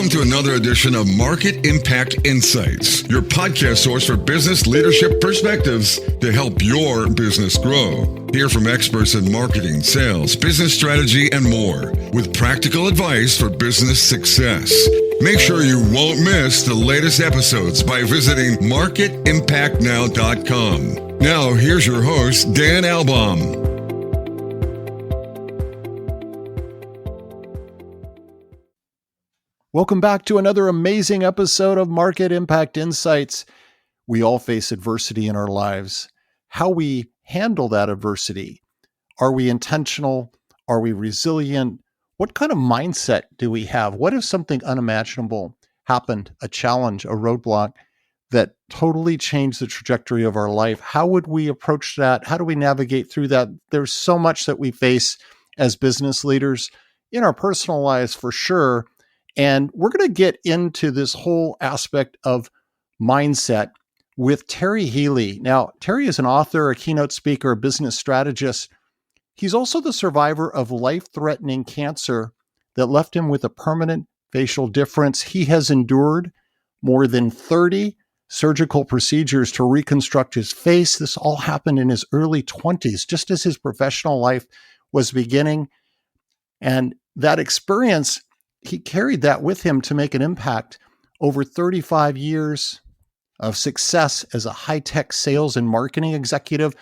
Welcome to another edition of Market Impact Insights, your podcast source for business leadership perspectives to help your business grow. Hear from experts in marketing, sales, business strategy, and more, with practical advice for business success. Make sure you won't miss the latest episodes by visiting marketimpactnow.com. Now, here's your host, Dan Albaum. Welcome back to another amazing episode of Market Impact Insights. We all face adversity in our lives. How we handle that adversity. Are we intentional? Are we resilient? What kind of mindset do we have? What if something unimaginable happened, a challenge, a roadblock that totally changed the trajectory of our life? How would we approach that? How do we navigate through that? There's so much that we face as business leaders in our personal lives for sure. And we're going to get into this whole aspect of mindset with Terry Healey. Now, Terry is an author, a keynote speaker, a business strategist. He's also the survivor of life-threatening cancer that left him with a permanent facial difference. He has endured more than 30 surgical procedures to reconstruct his face. This all happened in his early 20s, just as his professional life was beginning. And that experience, he carried that with him to make an impact over 35 years of success as a high-tech sales and marketing executive.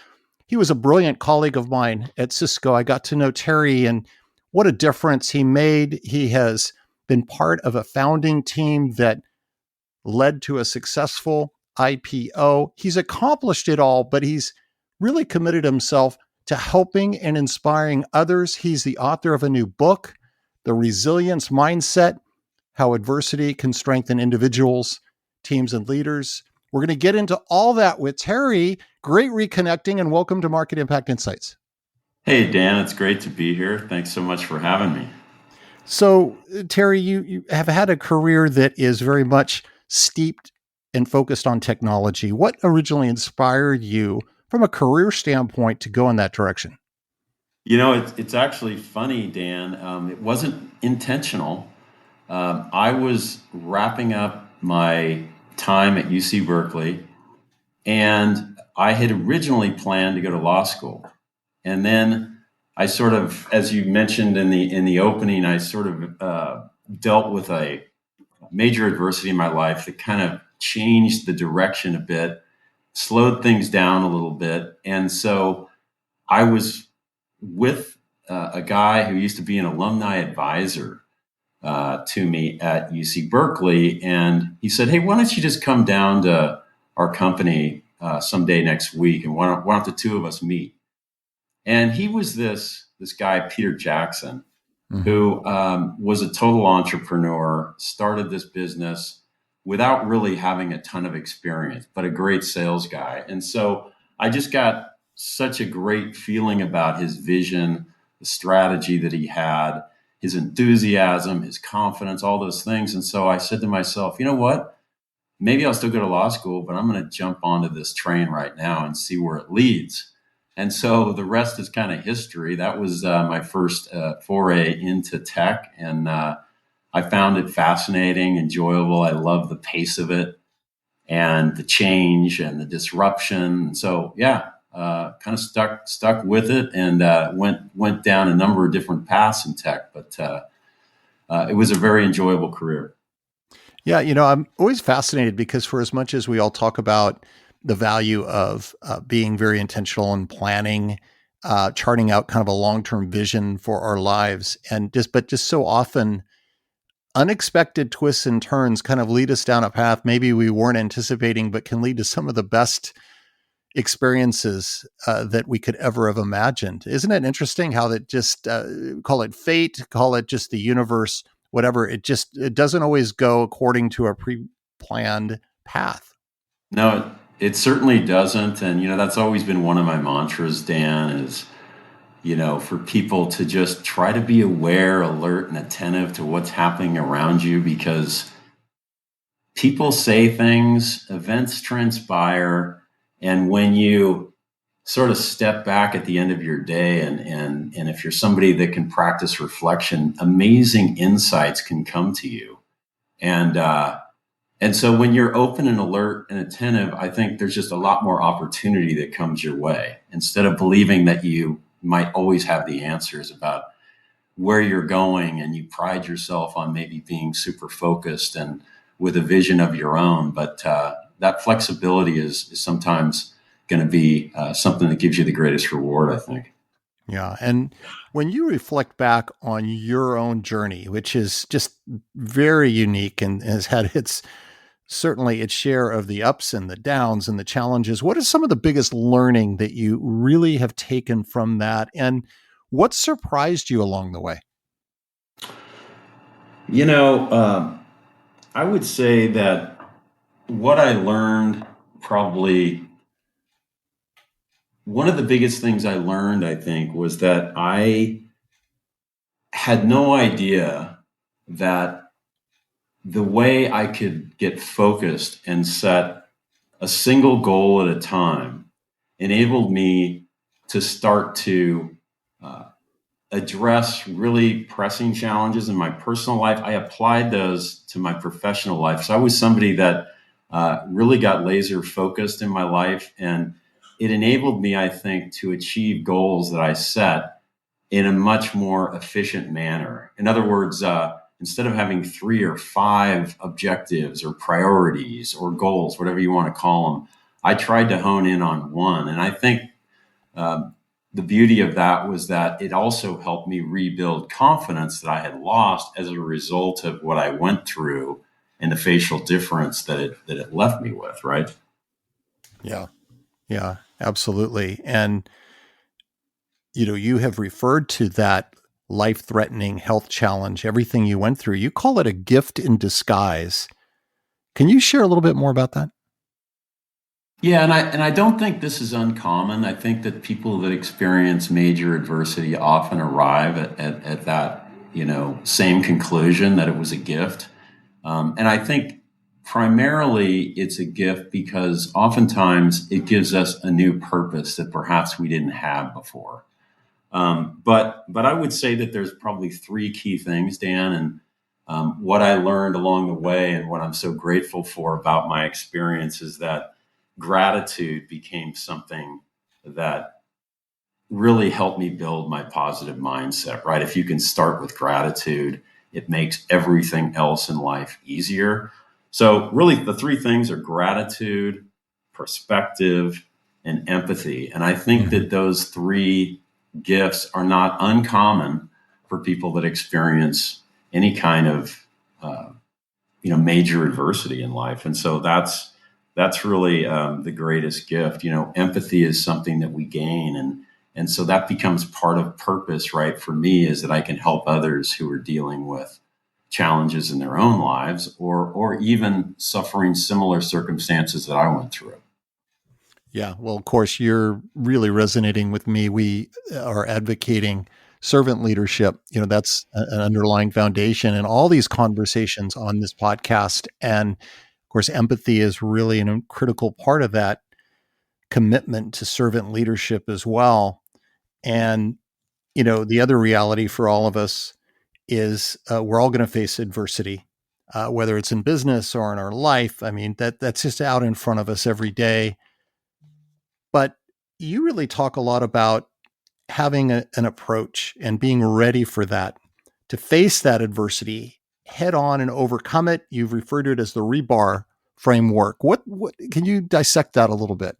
He was a brilliant colleague of mine at Cisco. I got to know Terry, and what a difference he made. He has been part of a founding team that led to a successful IPO. He's accomplished it all, but he's really committed himself to helping and inspiring others. He's the author of a new book, The Resilience Mindset, How Adversity Can Strengthen Individuals, Teams, and Leaders. We're going to get into all that with Terry. Great reconnecting, and welcome to Market Impact Insights. Hey, Dan, it's great to be here. Thanks so much for having me. So, Terry, you have had a career that is very much steeped and focused on technology. What originally inspired you from a career standpoint to go in that direction? You know, it's actually funny, Dan. It wasn't intentional. I was wrapping up my time at UC Berkeley, and I had originally planned to go to law school. And then I sort of, as you mentioned in the opening, I sort of dealt with a major adversity in my life that kind of changed the direction a bit, slowed things down a little bit. And so I was with a guy who used to be an alumni advisor to me at UC Berkeley. And he said, hey, why don't you just come down to our company someday next week, and why don't the two of us meet? And he was this guy, Peter Jackson, who was a total entrepreneur, started this business without really having a ton of experience, but a great sales guy. And so I just got such a great feeling about his vision, the strategy that he had, his enthusiasm, his confidence, all those things. And so I said to myself, you know what? Maybe I'll still go to law school, but I'm going to jump onto this train right now and see where it leads. And so the rest is kind of history. That was my first foray into tech. And I found it fascinating, enjoyable. I love the pace of it and the change and the disruption. So, yeah, kind of stuck with it and went down a number of different paths in tech. But it was a very enjoyable career. Yeah, I'm always fascinated because for as much as we all talk about the value of being very intentional and planning, charting out kind of a long-term vision for our lives, but just so often unexpected twists and turns kind of lead us down a path maybe we weren't anticipating, but can lead to some of the best experiences that we could ever have imagined. Isn't it interesting how that just call it fate, call it just the universe, whatever, it doesn't always go according to a pre-planned path. No, it certainly doesn't. And, that's always been one of my mantras, Dan, is, for people to just try to be aware, alert, and attentive to what's happening around you, because people say things, events transpire, and when you sort of step back at the end of your day and if you're somebody that can practice reflection, amazing insights can come to you. And so when you're open and alert and attentive, I think there's just a lot more opportunity that comes your way instead of believing that you might always have the answers about where you're going, and you pride yourself on maybe being super focused and with a vision of your own. But that flexibility is sometimes going to be something that gives you the greatest reward, I think. Yeah. And when you reflect back on your own journey, which is just very unique and has had certainly its share of the ups and the downs and the challenges, what is some of the biggest learning that you really have taken from that? And what surprised you along the way? You know, I would say that what I learned, probably one of the biggest things I learned, I think, was that I had no idea that the way I could get focused and set a single goal at a time enabled me to start to uh, address really pressing challenges in my personal life. I applied those to my professional life. So I was somebody that really got laser focused in my life, and it enabled me, I think, to achieve goals that I set in a much more efficient manner. In other words, instead of having 3 or 5 objectives or priorities or goals, whatever you want to call them, I tried to hone in on one. And I think the beauty of that was that it also helped me rebuild confidence that I had lost as a result of what I went through and the facial difference that it left me with, right? Yeah. Yeah, absolutely. And, you have referred to that life threatening health challenge, everything you went through. You call it a gift in disguise. Can you share a little bit more about that? Yeah, and I don't think this is uncommon. I think that people that experience major adversity often arrive at that, same conclusion that it was a gift. And I think primarily it's a gift because oftentimes it gives us a new purpose that perhaps we didn't have before. But I would say that there's probably 3 key things, Dan, and what I learned along the way, and what I'm so grateful for about my experience, is that gratitude became something that really helped me build my positive mindset. Right? If you can start with gratitude, it makes everything else in life easier. So really, the 3 things are gratitude, perspective, and empathy. And I think Mhm. that those 3 gifts are not uncommon for people that experience any kind of uh, major adversity in life. And so that's really the greatest gift. Empathy is something that we gain, and so that becomes part of purpose, right? For me, is that I can help others who are dealing with challenges in their own lives, or even suffering similar circumstances that I went through. Yeah. Well, of course, you're really resonating with me. We are advocating servant leadership. That's an underlying foundation in all these conversations on this podcast. And of course, empathy is really a critical part of that commitment to servant leadership as well. And, the other reality for all of us is we're all going to face adversity, whether it's in business or in our life. I mean, that's just out in front of us every day. But you really talk a lot about having an approach and being ready for that, to face that adversity head on and overcome it. You've referred to it as the rebar framework. What can you dissect that a little bit?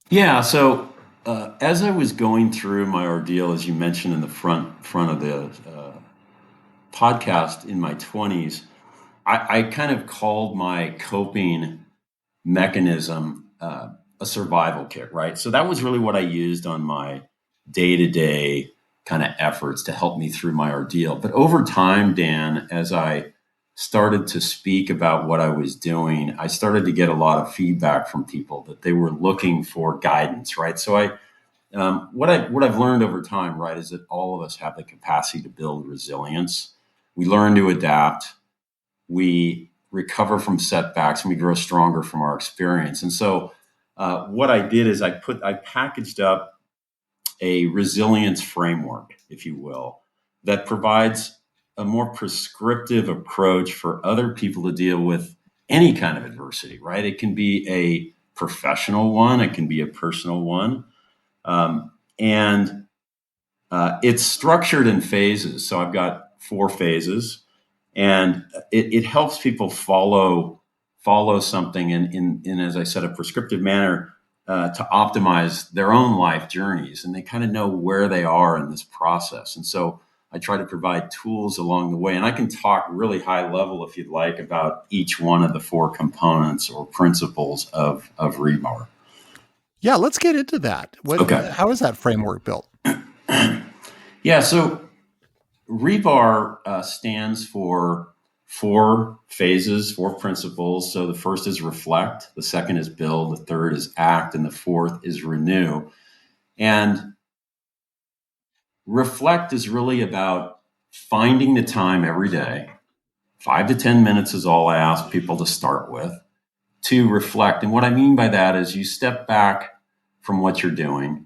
Yeah. So as I was going through my ordeal, as you mentioned in the front of the podcast in my 20s, I kind of called my coping mechanism a survival kit, right? So that was really what I used on my day to day kind of efforts to help me through my ordeal. But over time, Dan, as I started to speak about what I was doing, I started to get a lot of feedback from people that they were looking for guidance, right? So what I've learned over time, right, is that all of us have the capacity to build resilience. We learn to adapt, we recover from setbacks, and we grow stronger from our experience. And so, what I did is I packaged up a resilience framework, if you will, that provides a more prescriptive approach for other people to deal with any kind of adversity, right? It can be a professional one, it can be a personal one. And it's structured in phases. So I've got 4 phases, and it helps people follow something in, as I said, a prescriptive manner to optimize their own life journeys, and they kind of know where they are in this process. And so I try to provide tools along the way, and I can talk really high level if you'd like about each one of the 4 components or principles of rebar. Yeah, let's get into that. Okay. How is that framework built? Yeah. So rebar stands for 4 phases, 4 principles. So the first is reflect, the second is build, the third is act, and the fourth is renew. And reflect is really about finding the time every day. 5 to 10 minutes is all I ask people to start with, to reflect. And what I mean by that is you step back from what you're doing.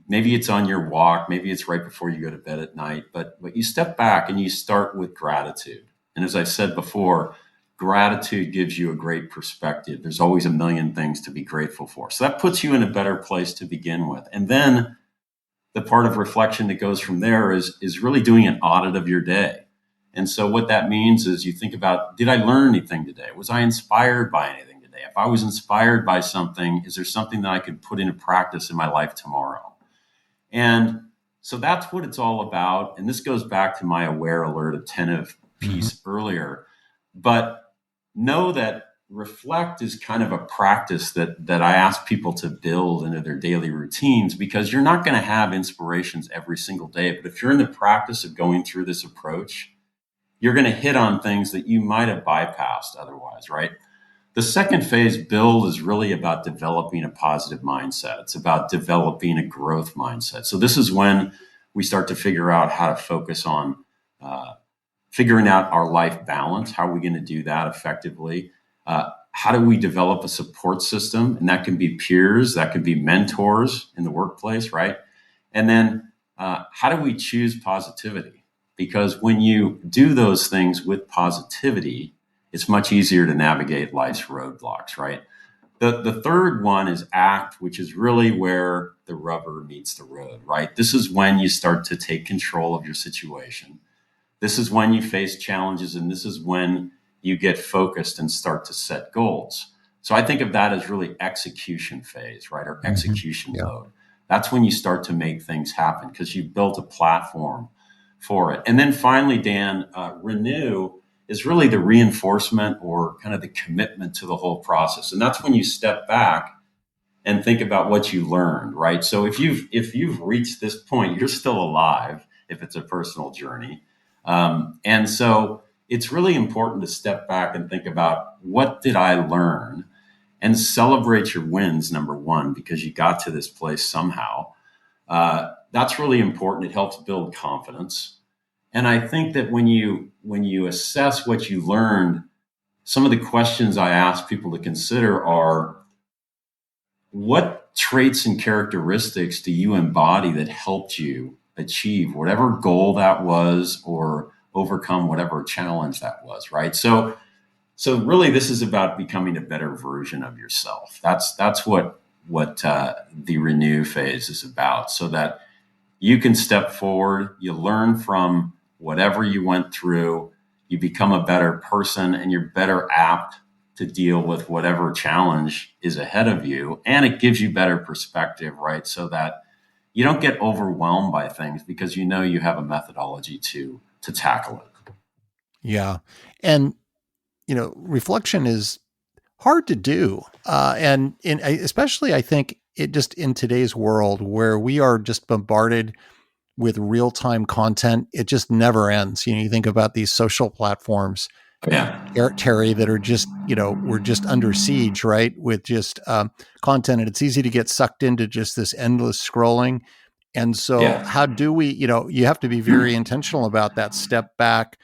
Maybe it's on your walk, maybe it's right before you go to bed at night, but you step back and you start with gratitude. And as I said before, gratitude gives you a great perspective. There's always a million things to be grateful for. So that puts you in a better place to begin with. And then the part of reflection that goes from there is really doing an audit of your day. And so what that means is you think about, did I learn anything today? Was I inspired by anything today? If I was inspired by something, is there something that I could put into practice in my life tomorrow? And so that's what it's all about. And this goes back to my aware, alert, attentive piece earlier. But know that reflect is kind of a practice that I ask people to build into their daily routines, because you're not going to have inspirations every single day. But if you're in the practice of going through this approach, you're going to hit on things that you might have bypassed otherwise, right? The second phase, build, is really about developing a positive mindset. It's about developing a growth mindset. So this is when we start to figure out how to focus on figuring out our life balance. How are we going to do that effectively? How do we develop a support system? And that can be peers, that can be mentors in the workplace, right? And then how do we choose positivity? Because when you do those things with positivity, it's much easier to navigate life's roadblocks, right? The third one is act, which is really where the rubber meets the road, right? This is when you start to take control of your situation. This is when you face challenges, and this is when you get focused and start to set goals. So I think of that as really execution phase, right? Or execution mode. That's when you start to make things happen because you've built a platform for it. And then finally, Dan, renew is really the reinforcement or kind of the commitment to the whole process. And that's when you step back and think about what you learned, right? So if you've reached this point, you're still alive if it's a personal journey. And so it's really important to step back and think about, what did I learn, and celebrate your wins, number one, because you got to this place somehow. That's really important. It helps build confidence. And I think that when you assess what you learned, some of the questions I ask people to consider are, what traits and characteristics do you embody that helped you achieve whatever goal that was, or overcome whatever challenge that was, right? So really, this is about becoming a better version of yourself. That's what the renew phase is about, so that you can step forward, you learn from whatever you went through, you become a better person, and you're better apt to deal with whatever challenge is ahead of you. And it gives you better perspective, right? So that you don't get overwhelmed by things, because you know you have a methodology to tackle it. Yeah. And, reflection is hard to do. Especially, I think, it just in today's world where we are just bombarded with real-time content, it just never ends. You think about these social platforms, Yeah. Terry, that are just, we're just under siege, right? With just content. And it's easy to get sucked into just this endless scrolling. And so how do we, you have to be very intentional about that. Step back,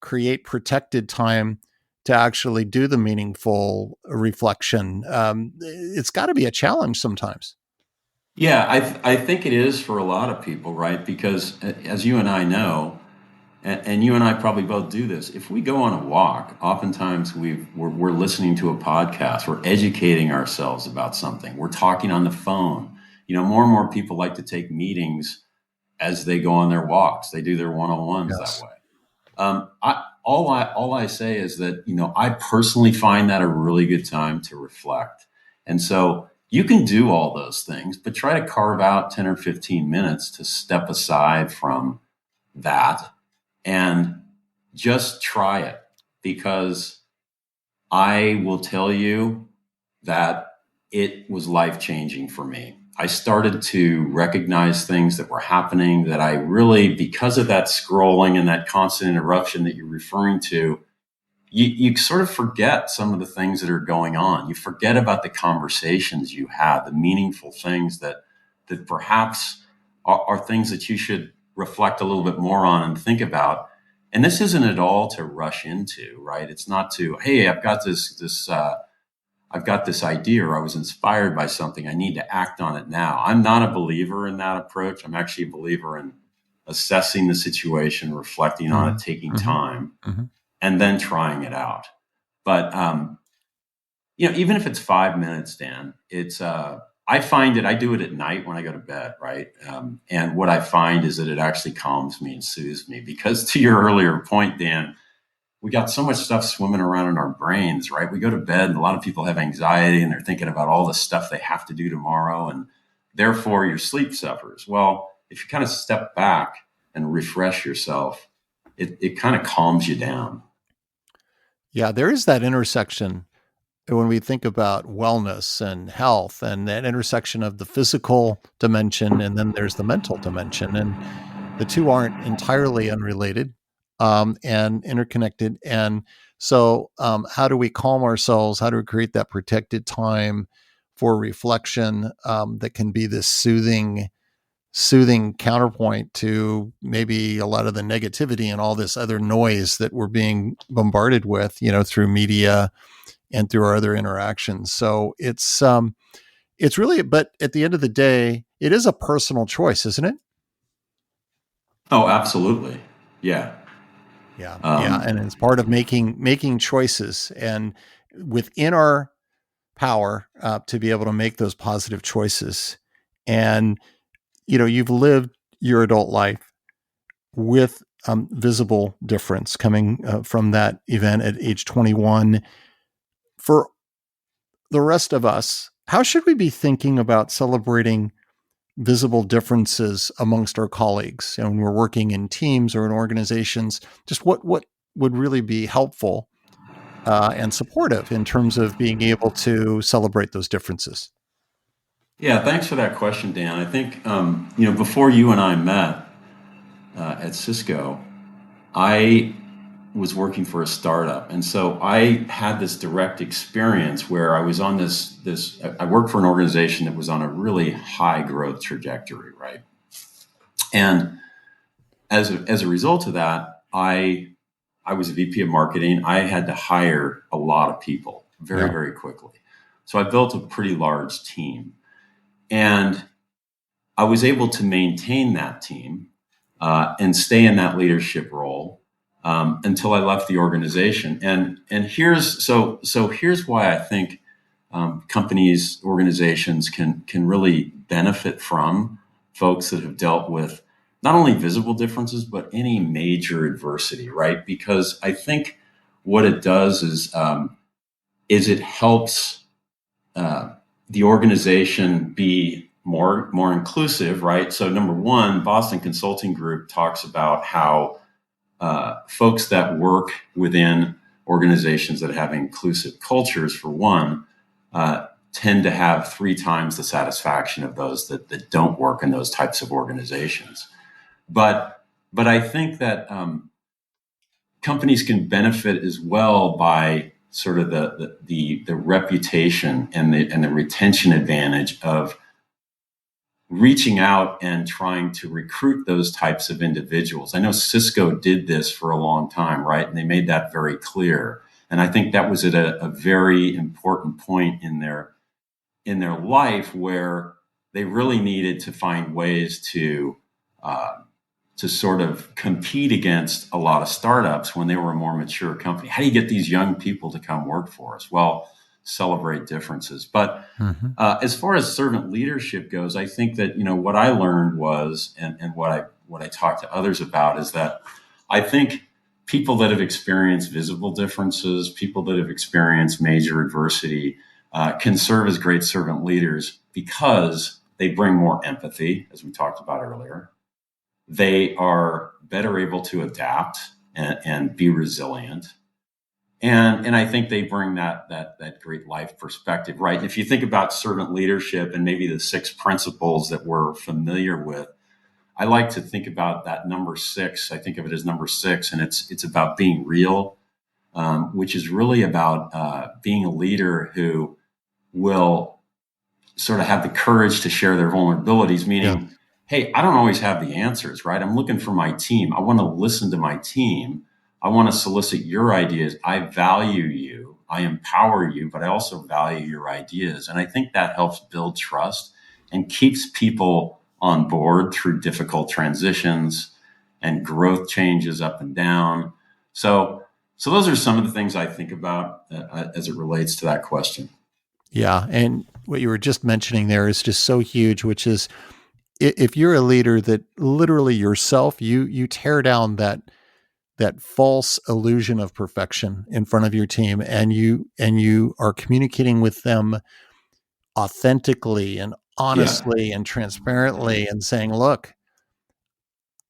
create protected time to actually do the meaningful reflection. It's got to be a challenge sometimes. Yeah, I think it is for a lot of people, right? Because as you and I know, and you and I probably both do this. If we go on a walk, oftentimes we're listening to a podcast, we're educating ourselves about something, we're talking on the phone. More and more people like to take meetings as they go on their walks. They do their one-on-ones that Yes. way. All I say is that, I personally find that a really good time to reflect. And so you can do all those things, but try to carve out 10 or 15 minutes to step aside from that and just try it, because I will tell you that it was life changing for me. I started to recognize things that were happening that I really, because of that scrolling and that constant interruption that you're referring to, you sort of forget some of the things that are going on. You forget about the conversations you had, the meaningful things that perhaps are things that you should reflect a little bit more on and think about. And this isn't at all to rush into, right? It's not to, hey, I've got this idea, or I was inspired by something. I need to act on it now. I'm not a believer in that approach. I'm actually a believer in assessing the situation, reflecting on it, Mhm. taking Mhm. time, Mhm. and then trying it out. But even if it's 5 minutes, Dan, I find it. I do it at night when I go to bed, right? And what I find is that it actually calms me and soothes me. Because to your earlier point, Dan, we got so much stuff swimming around in our brains, right? We go to bed, and a lot of people have anxiety, and they're thinking about all the stuff they have to do tomorrow, and therefore your sleep suffers. Well, if you kind of step back and refresh yourself, it kind of calms you down. Yeah, there is that intersection when we think about wellness and health, and that intersection of the physical dimension, and then there's the mental dimension. And the two aren't entirely unrelated, and interconnected. And so, how do we calm ourselves? How do we create that protected time for reflection, that can be this soothing counterpoint to maybe a lot of the negativity and all this other noise that we're being bombarded with, through media and through our other interactions. So it's really, but at the end of the day, it is a personal choice, isn't it? Oh, absolutely. Yeah. Yeah. Yeah. Um, And it's part of making choices, and within our power, to be able to make those positive choices. And, you've lived your adult life with visible difference coming from that event at age 21. For the rest of us, how should we be thinking about celebrating visible differences amongst our colleagues, when we're working in teams or in organizations? Just what would really be helpful and supportive in terms of being able to celebrate those differences? yeah, thanks for that question, Dan. I think, before you and I met at Cisco, I was working for a startup, and so I had this direct experience where I was on this. I worked for an organization that was on a really high growth trajectory, right? And as a result of that, I was a VP of marketing. I had to hire a lot of people very, Yeah. very quickly. So I built a pretty large team, and I was able to maintain that team and stay in that leadership role until I left the organization. And here's why I think companies, organizations can really benefit from folks that have dealt with not only visible differences but any major adversity, right? Because I think what it does is it helps uh, the organization be more inclusive, right? So number one, Boston Consulting Group talks about how folks that work within organizations that have inclusive cultures, for one, tend to have 3 times the satisfaction of those that don't work in those types of organizations. But I think that companies can benefit as well by sort of the reputation and the retention advantage of reaching out and trying to recruit those types of individuals. I know Cisco did this for a long time, right? And they made that very clear. And I think that was at a very important point in their life where they really needed to find ways uh, to sort of compete against a lot of startups when they were a more mature company. How do you get these young people to come work for us? Well, celebrate differences. But as far as servant leadership goes, I think that, what I learned was, and what I talk to others about is that I think people that have experienced visible differences, people that have experienced major adversity, can serve as great servant leaders because they bring more empathy, as we talked about earlier. They are better able to adapt and be resilient. And I think they bring that great life perspective, right? If you think about servant leadership and maybe the 6 principles that we're familiar with, I like to think about that number 6. I think of it as number 6, and it's about being real, which is really about being a leader who will sort of have the courage to share their vulnerabilities, meaning, hey, I don't always have the answers, right? I'm looking for my team. I want to listen to my team. I want to solicit your ideas. I value you. I empower you, but I also value your ideas. And I think that helps build trust and keeps people on board through difficult transitions and growth changes up and down. So those are some of the things I think about as it relates to that question. Yeah. And what you were just mentioning there is just so huge, which is if you're a leader that literally yourself, you tear down that false illusion of perfection in front of your team, and you are communicating with them authentically and honestly and transparently and saying, look,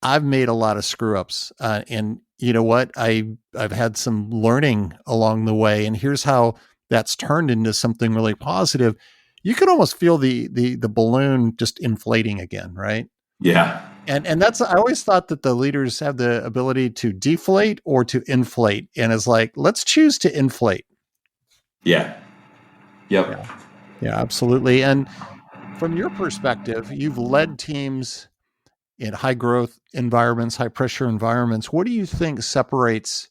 I've made a lot of screw ups, and you know what? I've had some learning along the way, and here's how that's turned into something really positive. You can almost feel the balloon just inflating again, right? Yeah. And that's, I always thought that the leaders have the ability to deflate or to inflate, and it's like, let's choose to inflate. Yeah. Yep. Yeah, absolutely. And from your perspective, you've led teams in high growth environments, high pressure environments. What do you think separates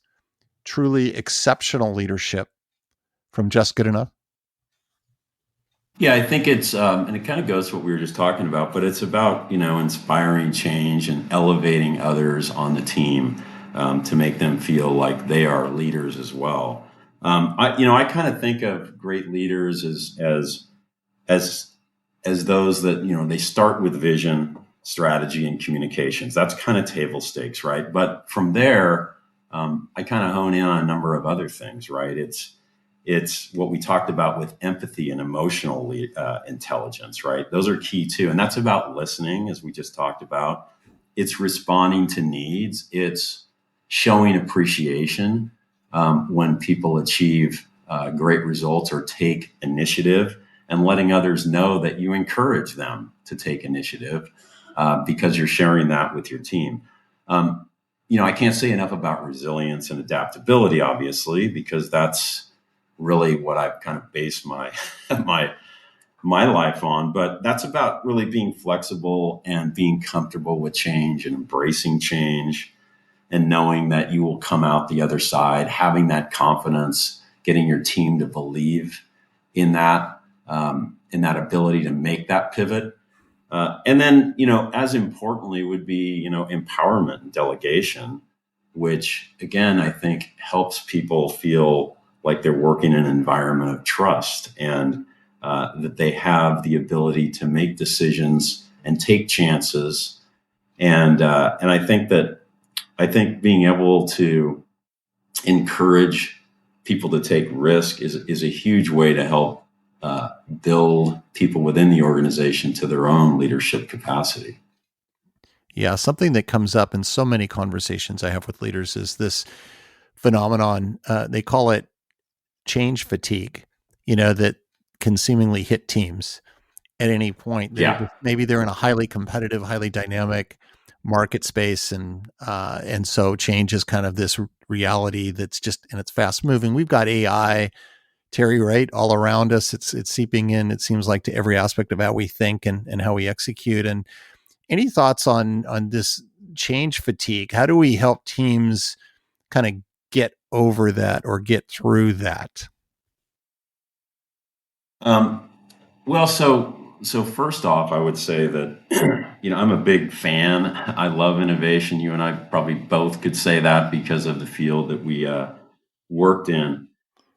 truly exceptional leadership from just good enough? Yeah, I think it's, and it kind of goes to what we were just talking about, but it's about, inspiring change and elevating others on the team to make them feel like they are leaders as well. I kind of think of great leaders as those that, they start with vision, strategy, and communications. That's kind of table stakes, right? But from there, I kind of hone in on a number of other things, right? It's what we talked about with empathy and emotional intelligence, right? Those are key too. And that's about listening, as we just talked about. It's responding to needs. It's showing appreciation when people achieve great results or take initiative, and letting others know that you encourage them to take initiative because you're sharing that with your team. I can't say enough about resilience and adaptability, obviously, because that's really what I've kind of based my my life on. But that's about really being flexible and being comfortable with change and embracing change, and knowing that you will come out the other side, having that confidence, getting your team to believe in that ability to make that pivot. And then, as importantly would be, empowerment and delegation, which again, I think helps people feel like they're working in an environment of trust, and that they have the ability to make decisions and take chances. And I think being able to encourage people to take risk is a huge way to help build people within the organization to their own leadership capacity. Yeah, something that comes up in so many conversations I have with leaders is this phenomenon. They call it change fatigue, that can seemingly hit teams at any point. Yeah. Maybe they're in a highly competitive, highly dynamic market space, and so change is kind of this reality that's just, and it's fast moving. We've got AI, Terry, right, all around us. It's seeping in, it seems like, to every aspect of how we think and how we execute. And any thoughts on this change fatigue? How do we help teams kind of get over that or get through that? Um, well, so So first off, I would say that, I'm a big fan. I love innovation. You and I probably both could say that because of the field that we worked in.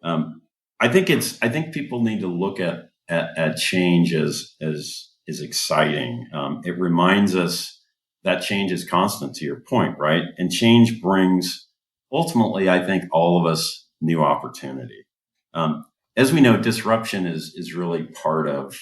Um, I think people need to look at change as is exciting. It reminds us that change is constant, to your point, right? And change brings ultimately, I think, all of us new opportunity. Um, as we know, disruption is really part of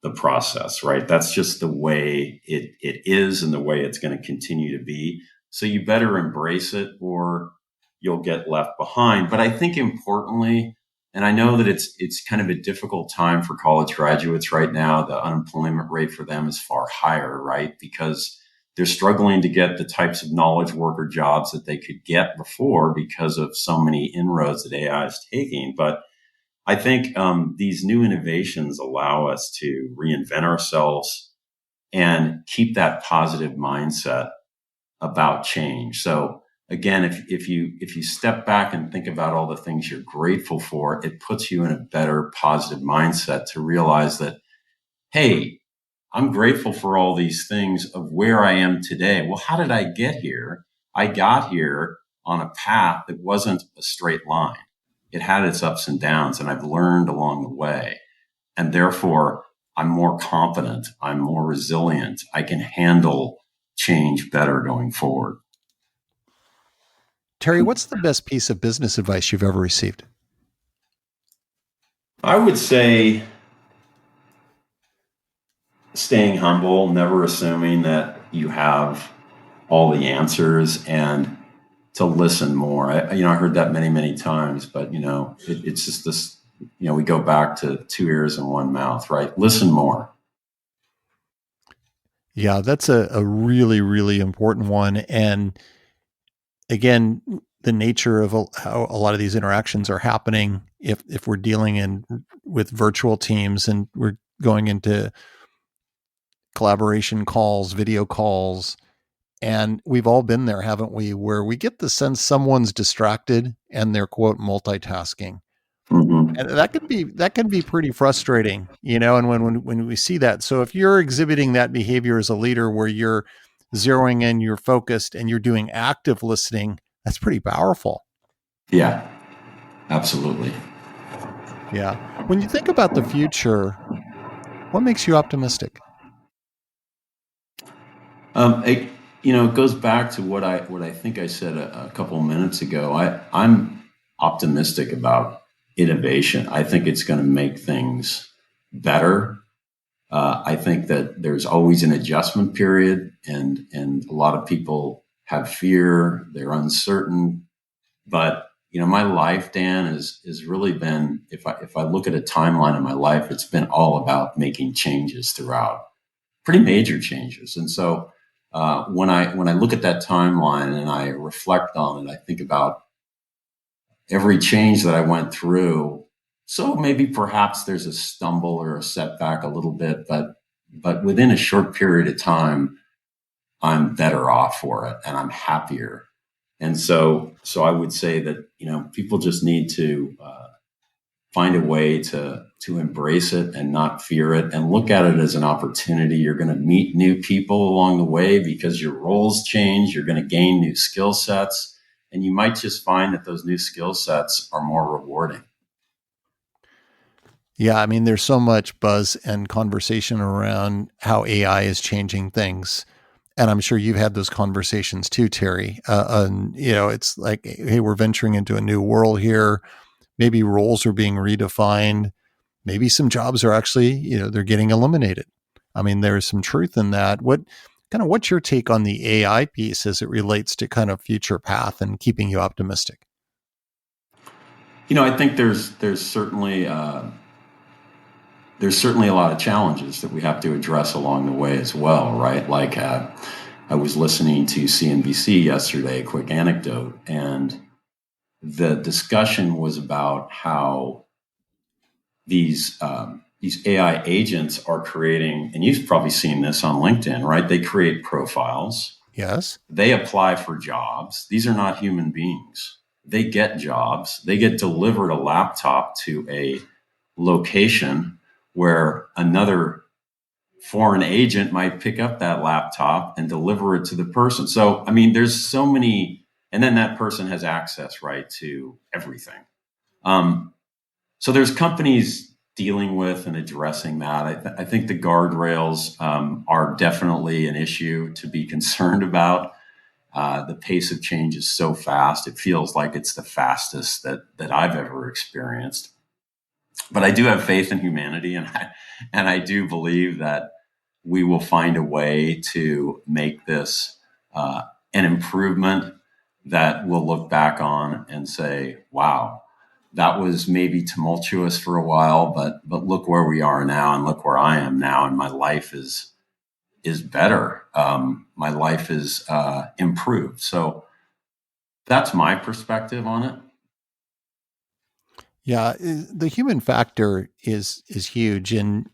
the process, right? That's just the way it is and the way it's going to continue to be. So you better embrace it or you'll get left behind. But I think importantly, and I know that it's kind of a difficult time for college graduates right now. The unemployment rate for them is far higher, right? Because they're struggling to get the types of knowledge worker jobs that they could get before because of so many inroads that AI is taking. But I think these new innovations allow us to reinvent ourselves and keep that positive mindset about change. So again, if you step back and think about all the things you're grateful for, it puts you in a better positive mindset to realize that, hey, I'm grateful for all these things of where I am today. Well, how did I get here? I got here on a path that wasn't a straight line. It had its ups and downs, and I've learned along the way. And therefore, I'm more confident. I'm more resilient. I can handle change better going forward. Terry, what's the best piece of business advice you've ever received? I would say staying humble, never assuming that you have all the answers, and to listen more. I heard that many, many times, but it's just this, we go back to two ears and one mouth, right? Listen more. Yeah, that's a really, really important one. And again, the nature of how a lot of these interactions are happening, if we're dealing with virtual teams and we're going into collaboration calls, video calls, and we've all been there, haven't we, where we get the sense someone's distracted and they're quote multitasking. Mm-hmm. And that can be pretty frustrating, and when we see that. So if you're exhibiting that behavior as a leader where you're zeroing in, you're focused, and you're doing active listening, that's pretty powerful. Yeah, absolutely. Yeah. When you think about the future, what makes you optimistic? It goes back to what I think I said a couple of minutes ago. I'm optimistic about innovation. I think it's going to make things better. I think that there's always an adjustment period, and a lot of people have fear. They're uncertain. But my life, Dan, has really been. If I look at a timeline in my life, it's been all about making changes throughout, pretty major changes. And so when I look at that timeline and I reflect on it, I think about every change that I went through. So maybe perhaps there's a stumble or a setback a little bit, but within a short period of time, I'm better off for it and I'm happier. And so I would say that people just need to find a way to embrace it and not fear it, and look at it as an opportunity. You're going to meet new people along the way because your roles change. You're going to gain new skill sets, and you might just find that those new skill sets are more rewarding. Yeah, I mean, there's so much buzz and conversation around how AI is changing things. And I'm sure you've had those conversations too, Terry. And, it's like, hey, we're venturing into a new world here. Maybe roles are being redefined. Maybe some jobs are actually, they're getting eliminated. I mean, there's some truth in that. What's your take on the AI piece as it relates to kind of future path and keeping you optimistic? I think there's certainly a lot of challenges that we have to address along the way as well, right? Like I was listening to CNBC yesterday, a quick anecdote, and the discussion was about how these AI agents are creating, and you've probably seen this on LinkedIn, right? They create profiles, Yes. they apply for jobs. These are not human beings. They get jobs. They get delivered a laptop to a location where another foreign agent might pick up that laptop and deliver it to the person. So, I mean, there's so many, and then that person has access, right, to everything. So there's companies dealing with and addressing that. I think the guardrails are definitely an issue to be concerned about. The pace of change is so fast. It feels like it's the fastest that I've ever experienced. But I do have faith in humanity, and I do believe that we will find a way to make this an improvement that we'll look back on and say, wow, that was maybe tumultuous for a while, but look where we are now, and look where I am now, and my life is better. My life is improved. So that's my perspective on it. Yeah, the human factor is huge, and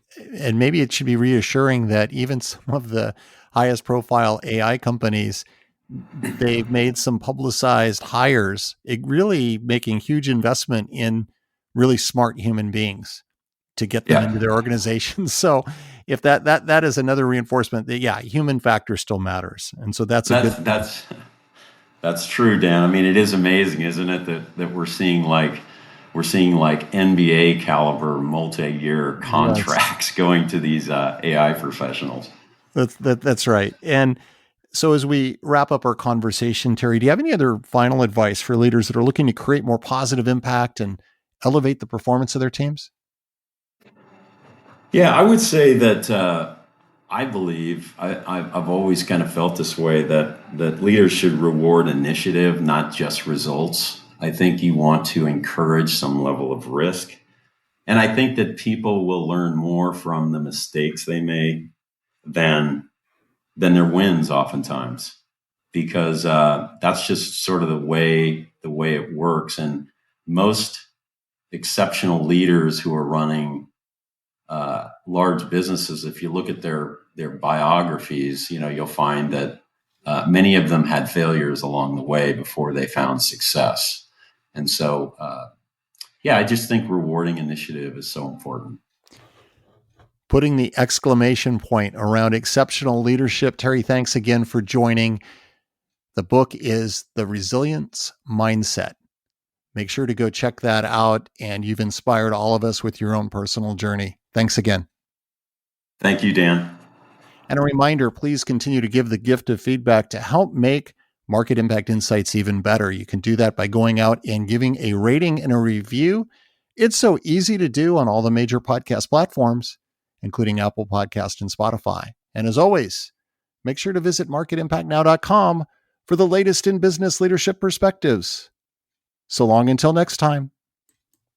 maybe it should be reassuring that even some of the highest profile AI companies, they've made some publicized hires, really making huge investment in really smart human beings to get them into their organizations. So if that is another reinforcement that, yeah, human factor still matters. And so that's true, Dan. I mean, it is amazing, isn't it, that we're seeing like NBA caliber multi-year contracts going to these AI professionals. That's right. And so as we wrap up our conversation, Terry, do you have any other final advice for leaders that are looking to create more positive impact and elevate the performance of their teams? Yeah, I would say that I believe I've always kind of felt this way, that leaders should reward initiative, not just results. I think you want to encourage some level of risk. And I think that people will learn more from the mistakes they make than their wins oftentimes, because that's just sort of the way it works. And most exceptional leaders who are running large businesses, if you look at their biographies, you'll find that many of them had failures along the way before they found success. And so, I just think rewarding initiative is so important. Putting the exclamation point around exceptional leadership. Terry, thanks again for joining. The book is The Resilience Mindset. Make sure to go check that out. And you've inspired all of us with your own personal journey. Thanks again. Thank you, Dan. And a reminder, please continue to give the gift of feedback to help make Market Impact Insights even better. You can do that by going out and giving a rating and a review. It's so easy to do on all the major podcast platforms, including Apple Podcast and Spotify. And as always, make sure to visit marketimpactnow.com for the latest in business leadership perspectives. So long until next time.